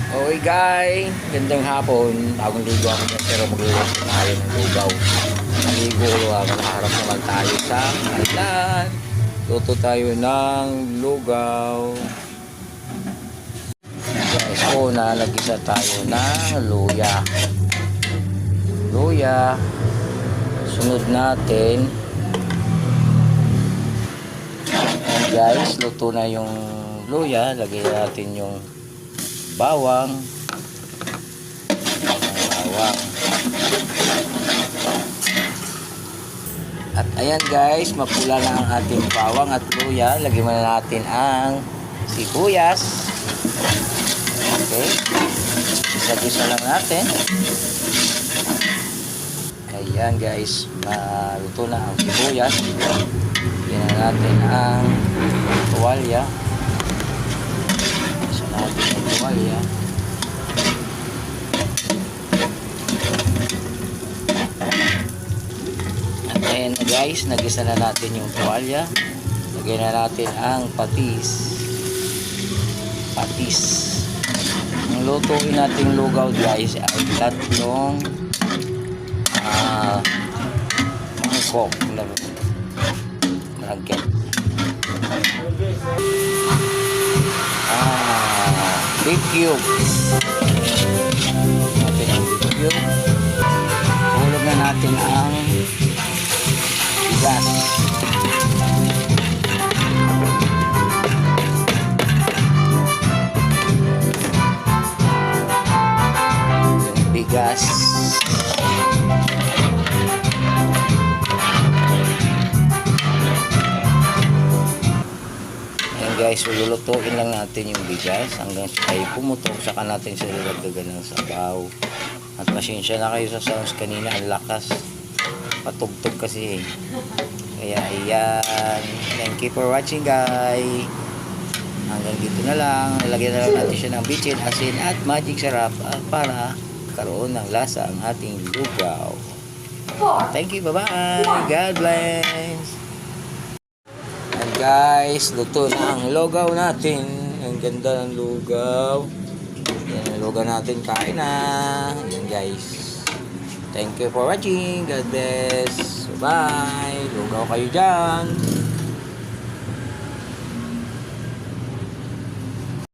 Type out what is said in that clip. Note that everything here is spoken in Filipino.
Okay guys, gandang hapon. Bagong ligo ako dyan pero magluluto tayo ng lugaw. Maligo ako, nakaharap naman tayo sa hagdan. Luto tayo ng lugaw. Guys, nalagisa tayo ng luya. Sunod natin. And guys, luto na yung luya. Lagyan natin yung bawang. At ayan guys, mapula na ang ating bawang at luya. Lagyan muna natin ang sibuyas. Okay, isa-isa lang natin. Ayan guys, maluto na ang sibuyas. Lagyan na natin ang tuwalya. Isa natin ang tuwalya. At ayan na guys, nagisa na natin yung tuwalya. Lagyan na natin ang patis. Ang lutuin nating lugaw guys ay tatlong mangkok na malagyan. Beef cube. Natin ang beef cube. Hulog na natin ang bigas. Bigas. Ayan guys, lulutuin lang natin yung bigas hanggang ay pumutok, saka natin sila lagdagan ng sabaw. At pasensya na kayo sa sounds kanina, ang lakas patugtog kasi kaya ayan, thank you for watching guys. Hanggang dito na lang. Lagyan na lang natin siya ng bitchin, asin at magic sarap para karoon ng lasa ang ating lugaw. Thank you, bye-bye. God bless. And guys, luto na ang lugaw natin. Ang ganda ng lugaw. Yan ang lugaw natin, kain na. Yan guys. Thank you for watching. God bless. Bye. Lugaw kayo dyan.